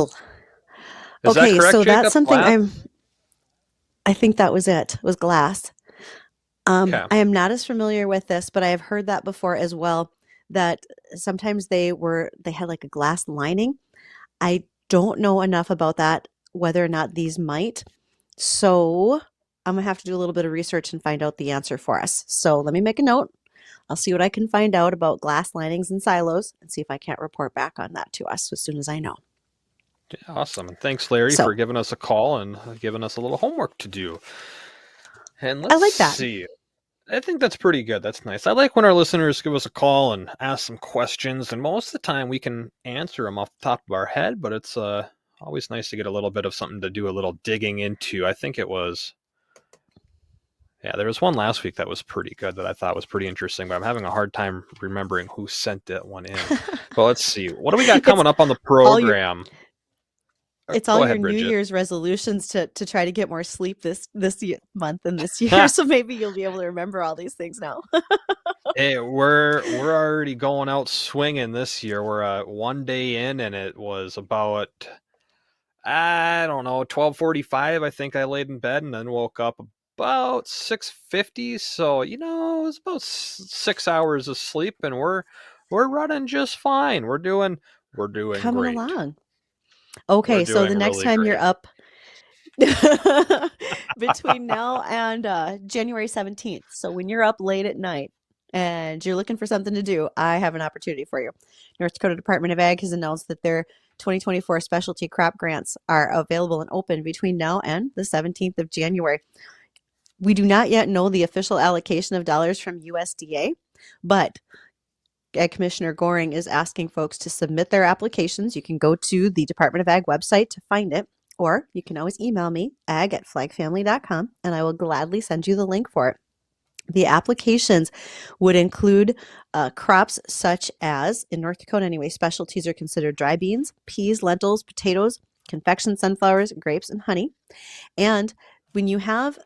Is that correct, so Jacob? that's something I think that was it. Was glass. Okay. I am not as familiar with this, but I have heard that before as well. That sometimes they had like a glass lining. I don't know enough about that, whether or not these might. So I'm going to have to do a little bit of research and find out the answer for us. So let me make a note. I'll see what I can find out about glass linings and silos and see if I can't report back on that to us as soon as I know. Yeah, awesome. And thanks, Larry, for giving us a call and giving us a little homework to do. And let's see. I think that's pretty good. That's nice. I like when our listeners give us a call and ask some questions, and most of the time we can answer them off the top of our head, but it's always nice to get a little bit of something to do a little digging into. I think it was... Yeah, there was one last week that was pretty good that I thought was pretty interesting, but I'm having a hard time remembering who sent that one in. But let's see. What do we got coming up on the program? It's all your New Year's resolutions to try to get more sleep this month and this year. So maybe you'll be able to remember all these things now. Hey, we're already going out swinging this year. We're one day in, and it was about, I don't know, 12:45. I think I laid in bed and then woke up about 6:50. So, it was about 6 hours of sleep, and we're running just fine. We're doing Coming great. along. Okay, so the next time you're up between now and January 17th. So when you're up late at night and you're looking for something to do, I have an opportunity for you. North Dakota Department of Ag has announced that their 2024 specialty crop grants are available and open between now and the 17th of January. We do not yet know the official allocation of dollars from USDA, but Ag Commissioner Goring is asking folks to submit their applications. You can go to the Department of Ag website to find it, or you can always email me, ag@flagfamily.com, and I will gladly send you the link for it. The applications would include crops such as, in North Dakota anyway, specialties are considered dry beans, peas, lentils, potatoes, confection sunflowers, grapes, and honey. And when you have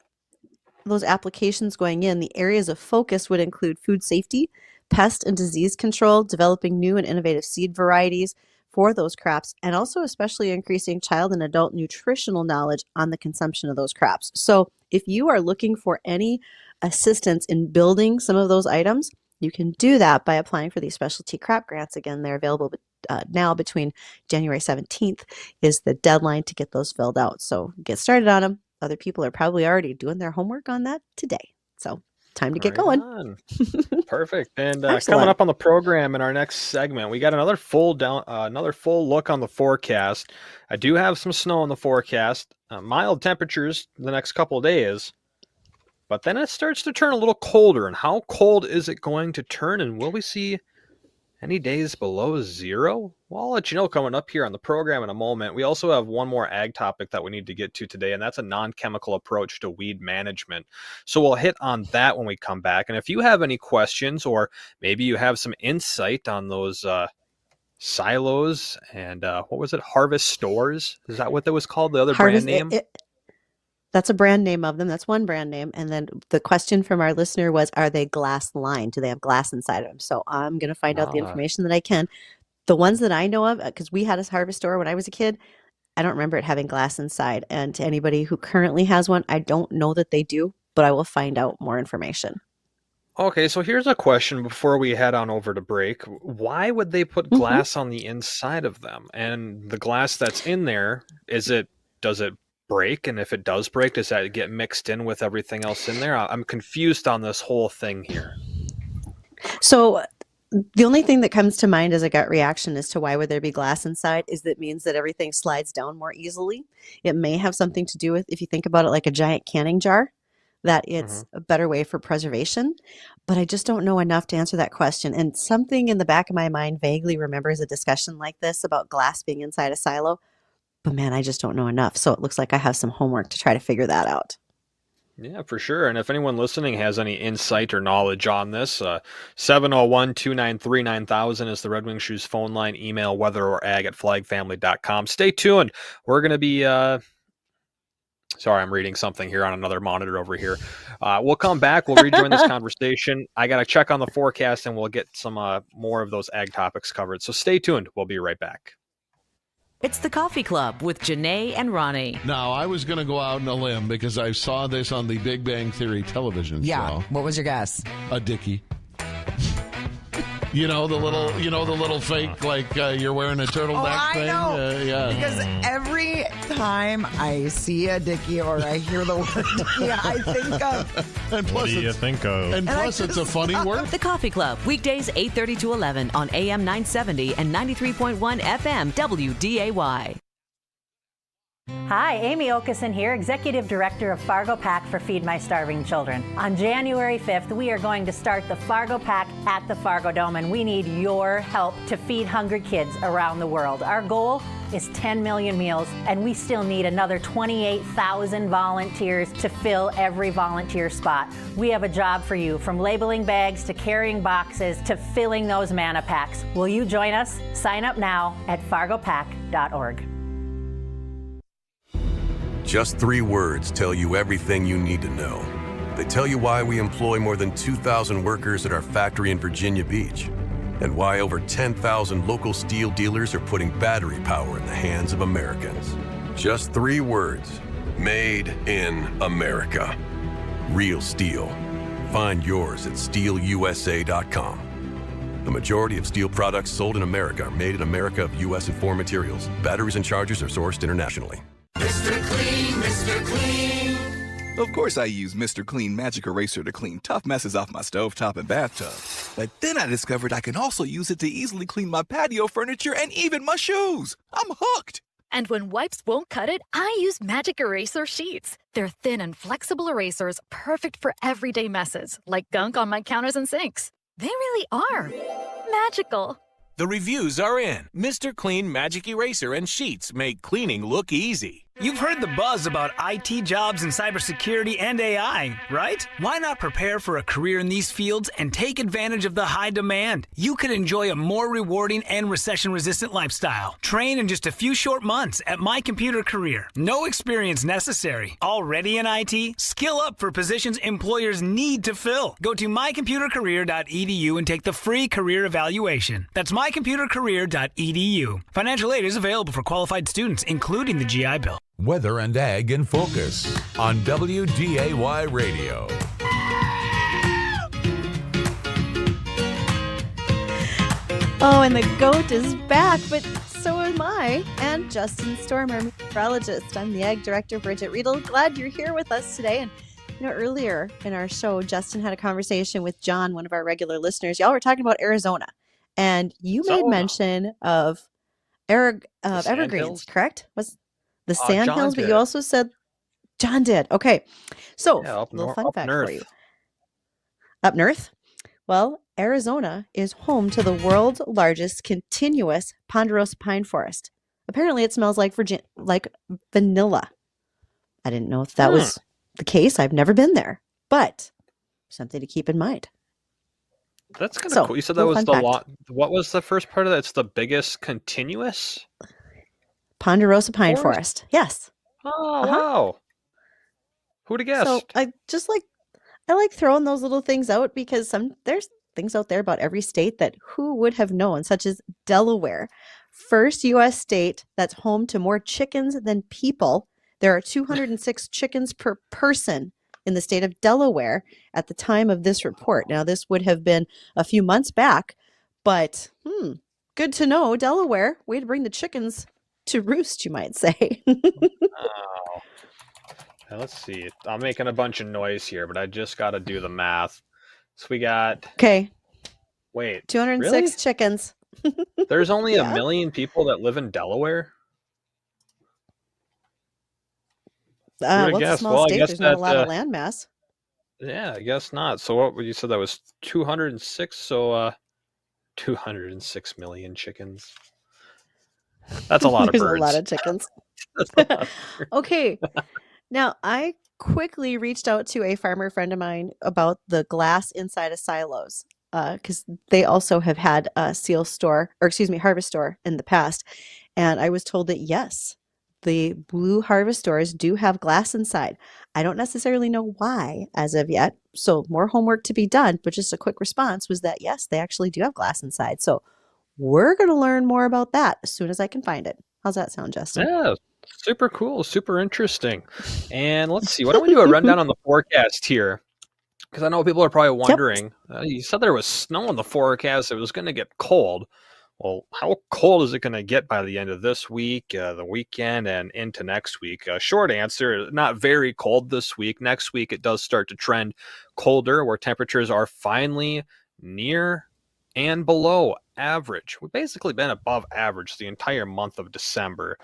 those applications going in, the areas of focus would include food safety, pest and disease control, developing new and innovative seed varieties for those crops, and also especially increasing child and adult nutritional knowledge on the consumption of those crops. So if you are looking for any assistance in building some of those items, you can do that by applying for these specialty crop grants. Again, they're available now between January 17th is the deadline to get those filled out. So get started on them. other people are probably already doing their homework on that today. So time to get Right going. on. Perfect. And coming Excellent. up on the program in our next segment, we got another full look on the forecast. I do have some snow in the forecast, mild temperatures the next couple of days, but then it starts to turn a little colder. And how cold is it going to turn? And will we see any days below zero? Well, I'll let you know coming up here on the program in a moment. We also have one more ag topic that we need to get to today, and that's a non-chemical approach to weed management. So we'll hit on that when we come back. And if you have any questions, or maybe you have some insight on those silos and what was it, harvest stores? Is that what that was called? The other brand name? That's a brand name of them. That's one brand name. And then the question from our listener was, are they glass lined? Do they have glass inside of them? So I'm going to find out the information that I can. The ones that I know of, because we had a harvest store when I was a kid, I don't remember it having glass inside. And to anybody who currently has one, I don't know that they do, but I will find out more information. Okay, so here's a question before we head on over to break. Why would they put glass on the inside of them? And the glass that's in there, does it break? And if it does break, does that get mixed in with everything else in there? I'm confused on this whole thing here. So the only thing that comes to mind as a gut reaction as to why would there be glass inside is that means that everything slides down more easily. It may have something to do with, if you think about it like a giant canning jar, that it's a better way for preservation. But I just don't know enough to answer that question. And something in the back of my mind vaguely remembers a discussion like this about glass being inside a silo. But man, I just don't know enough. So it looks like I have some homework to try to figure that out. Yeah, for sure. And if anyone listening has any insight or knowledge on this, 701-293-9000 is the Red Wing Shoes phone line. Email weatherorag@flagfamily.com. Stay tuned. We're going to be... Sorry, I'm reading something here on another monitor over here. We'll come back. We'll rejoin this conversation. I got to check on the forecast, and we'll get some more of those ag topics covered. So stay tuned. We'll be right back. It's the Coffee Club with Janae and Ronnie. Now, I was going to go out on a limb because I saw this on the Big Bang Theory television show. What was your guess? A dickie. You know the little fake like you're wearing a turtleneck thing. Know. Yeah. Because every time I see a dickie or I hear the word dickie, I think of. And plus, what do you think of? And plus, it's a funny word. The Coffee Club, weekdays 8:30 to 11 on AM 970 and 93.1 FM WDAY. Hi, Amy Okeson here, Executive Director of Fargo Pack for Feed My Starving Children. On January 5th, we are going to start the Fargo Pack at the Fargo Dome, and we need your help to feed hungry kids around the world. Our goal is 10 million meals, and we still need another 28,000 volunteers to fill every volunteer spot. We have a job for you, from labeling bags to carrying boxes to filling those manna packs. Will you join us? Sign up now at fargopack.org. Just 3 words tell you everything you need to know. They tell you why we employ more than 2,000 workers at our factory in Virginia Beach, and why over 10,000 local steel dealers are putting battery power in the hands of Americans. Just 3 words. Made in America. Real steel. Find yours at steelusa.com. The majority of steel products sold in America are made in America of U.S. and foreign materials. Batteries and chargers are sourced internationally. Mr. Clean, Mr. Clean. Of course I use Mr. Clean Magic Eraser to clean tough messes off my stovetop and bathtub. But then I discovered I can also use it to easily clean my patio furniture and even my shoes. I'm hooked. And when wipes won't cut it, I use Magic Eraser Sheets. They're thin and flexible erasers, perfect for everyday messes, like gunk on my counters and sinks. They really are magical. The reviews are in. Mr. Clean Magic Eraser and Sheets make cleaning look easy. You've heard the buzz about IT jobs in cybersecurity and AI, right? Why not prepare for a career in these fields and take advantage of the high demand? You could enjoy a more rewarding and recession-resistant lifestyle. Train in just a few short months at My Computer Career. No experience necessary. Already in IT? Skill up for positions employers need to fill. Go to mycomputercareer.edu and take the free career evaluation. That's mycomputercareer.edu. Financial aid is available for qualified students, including the GI Bill. Weather and Ag in Focus on WDAY Radio. Oh, and the goat is back, but so am I. And Justin Storm, our meteorologist. I'm the Ag Director, Bridgette Readel. Glad you're here with us today. And earlier in our show, Justin had a conversation with John, one of our regular listeners. Y'all were talking about Arizona, and you made mention of evergreens, correct? Was the sand hills? But you also said John did. Okay, so little fun fact for you. Up north? Well, Arizona is home to the world's largest continuous ponderosa pine forest. Apparently, it smells like vanilla. I didn't know if that was the case. I've never been there, but something to keep in mind. That's kind of cool. You said that was the lot. What was the first part of that? It's the biggest continuous ponderosa pine forest. Yes. Oh, wow. Who'd have guessed? So I like throwing those little things out because there's things out there about every state that who would have known, such as Delaware, first U.S. state that's home to more chickens than people. There are 206 chickens per person in the state of Delaware at the time of this report. Now, this would have been a few months back, but good to know. Delaware, way to bring the chickens to roost, you might say. Oh. Now, let's see. I'm making a bunch of noise here, but I just got to do the math. So we got... Okay. Wait. 206 really? Chickens. There's only 1 million people that live in Delaware? Well, it's a small state. There's not a lot of land mass. Yeah, I guess not. So what would you say that was 206? So 206 million chickens. That's a lot of birds. There's a lot of chickens. Okay. Now, I quickly reached out to a farmer friend of mine about the glass inside of silos because they also have had a harvest store in the past. And I was told that, yes, the blue harvest stores do have glass inside. I don't necessarily know why as of yet. So more homework to be done. But just a quick response was that, yes, they actually do have glass inside. So we're going to learn more about that as soon as I can find it. How's that sound, Justin? Yeah, super cool, super interesting. And let's see, why don't we do a rundown on the forecast here? Because I know people are probably wondering, you said there was snow in the forecast, it was going to get cold. Well, how cold is it going to get by the end of this week, the weekend, and into next week? Short answer, not very cold this week. Next week, it does start to trend colder, where temperatures are finally near and below average. We've basically been above average the entire month of December.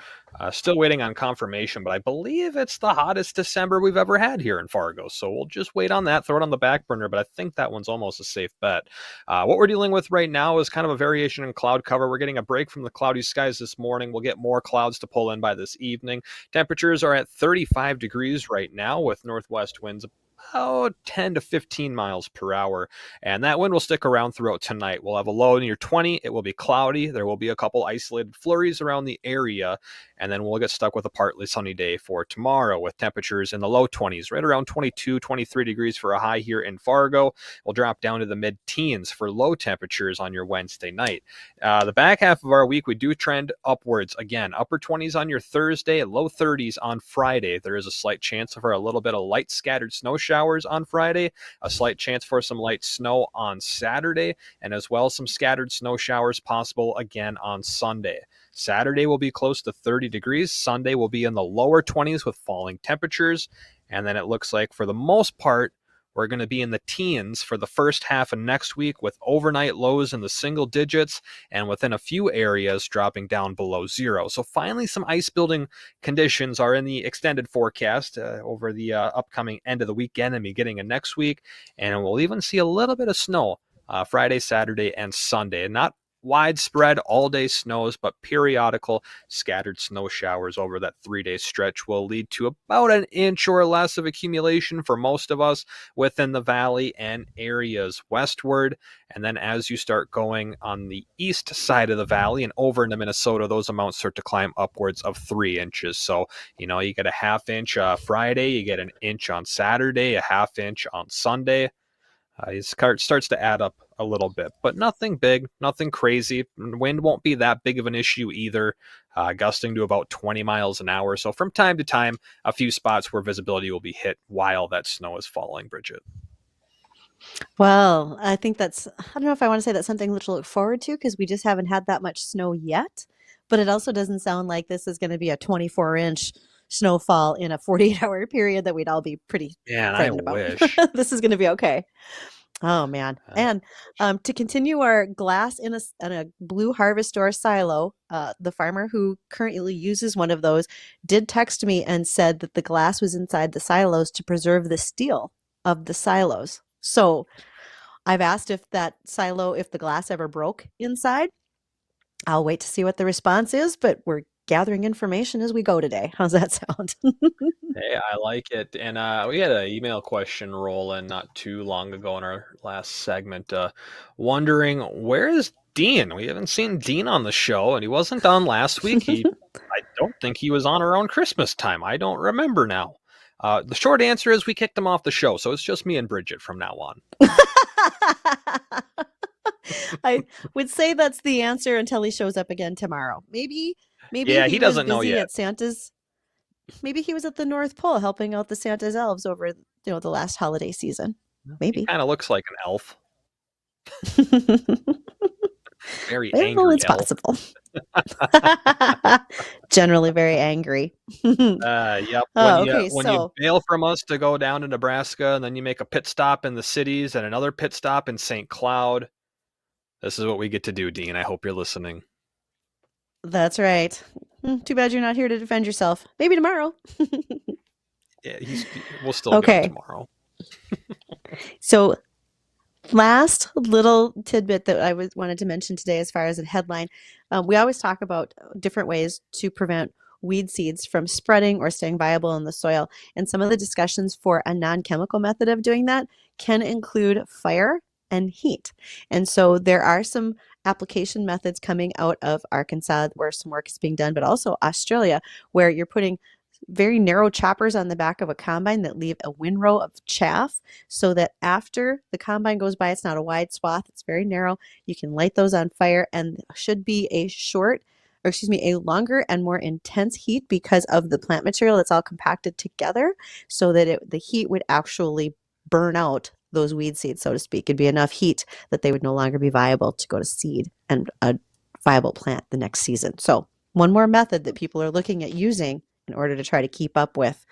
Still waiting on confirmation, but I believe it's the hottest December we've ever had here in Fargo. So we'll just wait on that, throw it on the back burner, but I think that one's almost a safe bet. What we're dealing with right now is kind of a variation in cloud cover. We're getting a break from the cloudy skies this morning. We'll get more clouds to pull in by this evening. Temperatures are at 35 degrees right now with northwest winds about 10 to 15 miles per hour. And that wind will stick around throughout tonight. We'll have a low near 20. It will be cloudy. There will be a couple isolated flurries around the area. And then we'll get stuck with a partly sunny day for tomorrow with temperatures in the low 20s, right around 22, 23 degrees for a high here in Fargo. We'll drop down to the mid-teens for low temperatures on your Wednesday night. The back half of our week, we do trend upwards. Again, upper 20s on your Thursday, low 30s on Friday. There is a slight chance for a little bit of light scattered snow showers on Friday, a slight chance for some light snow on Saturday, and as well some scattered snow showers possible again on Sunday. Saturday will be close to 30 degrees. Sunday will be in the lower 20s with falling temperatures. And then it looks like for the most part, we're going to be in the teens for the first half of next week with overnight lows in the single digits and within a few areas dropping down below zero. So finally, some ice building conditions are in the extended forecast over the upcoming end of the weekend and beginning of next week. And we'll even see a little bit of snow Friday, Saturday, and Sunday. Not widespread all-day snows, but periodical scattered snow showers over that 3-day stretch will lead to about an inch or less of accumulation for most of us within the valley and areas westward. And then as you start going on the east side of the valley and over into Minnesota, those amounts start to climb upwards of 3 inches. So, you get a half inch Friday, you get an inch on Saturday, a half inch on Sunday. It starts to add up a little bit, but nothing big, nothing crazy. Wind won't be that big of an issue either, gusting to about 20 miles an hour. So from time to time, a few spots where visibility will be hit while that snow is falling, Bridgette. Well, I think I don't know if I want to say that's something to look forward to because we just haven't had that much snow yet. But it also doesn't sound like this is going to be a 24-inch snowfall in a 48-hour period that we'd all be pretty Man, I frightened about. wish. This is going to be okay. Oh man! And to continue our glass in a blue harvest door silo, the farmer who currently uses one of those did text me and said that the glass was inside the silos to preserve the steel of the silos. So I've asked if the glass ever broke inside. I'll wait to see what the response is, but we're gathering information as we go today. How's that sound? Hey, I like it. And we had an email question roll in not too long ago in our last segment, wondering where is Dean? We haven't seen Dean on the show, and he wasn't on last week. I don't think he was on around Christmas time. I don't remember now. The short answer is we kicked him off the show, so it's just me and Bridgette from now on. I would say that's the answer until he shows up again tomorrow. Maybe Yeah, he doesn't know busy yet. at Santa's. Maybe he was at the North Pole helping out the Santa's elves over, the last holiday season. Maybe. Kind of looks like an elf. Very Well, angry it's elf. possible. Generally very angry. Yep. Oh, When okay, when so you bail from us to go down to Nebraska, and then you make a pit stop in the cities and another pit stop in St. Cloud, this is what we get to do, Dean. I hope you're listening. that's right. Too bad you're not here to defend yourself. Maybe tomorrow. Yeah, we'll still go Okay. tomorrow. So last little tidbit that I wanted to mention today as far as a headline, we always talk about different ways to prevent weed seeds from spreading or staying viable in the soil. And some of the discussions for a non-chemical method of doing that can include fire and heat. And so there are some application methods coming out of Arkansas where some work is being done, but also Australia, where you're putting very narrow choppers on the back of a combine that leave a windrow of chaff so that after the combine goes by, it's not a wide swath, it's very narrow. You can light those on fire, and should be a longer and more intense heat because of the plant material. It's all compacted together so that the heat would actually burn out those weed seeds, so to speak. It'd be enough heat that they would no longer be viable to go to seed and a viable plant the next season. So one more method that people are looking at using in order to try to keep up with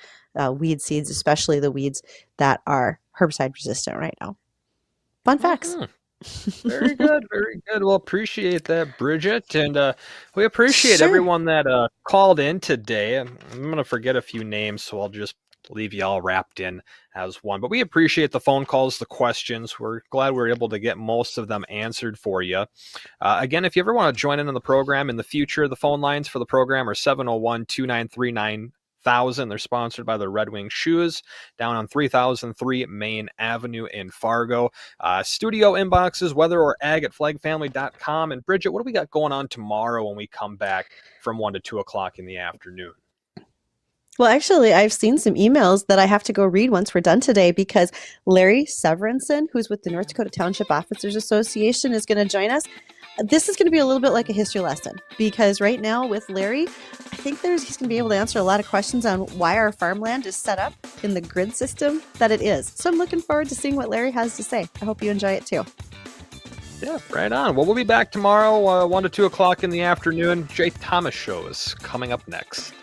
weed seeds, especially the weeds that are herbicide resistant right now. Fun facts. Very good, very good. Well, appreciate that, Bridgette, and we appreciate Sure. everyone that called in today. I'm going to forget a few names, so I'll just leave you all wrapped in as one. But we appreciate the phone calls, the questions. We're glad we're able to get most of them answered for you. Again, if you ever want to join in on the program in the future, the phone lines for the program are 701-293-9000. They're sponsored by the Red Wing Shoes down on 3003 Main Avenue in Fargo. Studio inboxes, weather or ag at flagfamily.com. And Bridgette, what do we got going on tomorrow when we come back from 1 to 2 o'clock in the afternoon? Well, actually, I've seen some emails that I have to go read once we're done today because Larry Severinson, who's with the North Dakota Township Officers Association, is going to join us. This is going to be a little bit like a history lesson because right now with Larry, I think he's going to be able to answer a lot of questions on why our farmland is set up in the grid system that it is. So I'm looking forward to seeing what Larry has to say. I hope you enjoy it too. Yeah, right on. Well, we'll be back tomorrow, 1 to 2 o'clock in the afternoon. Jay Thomas Show is coming up next.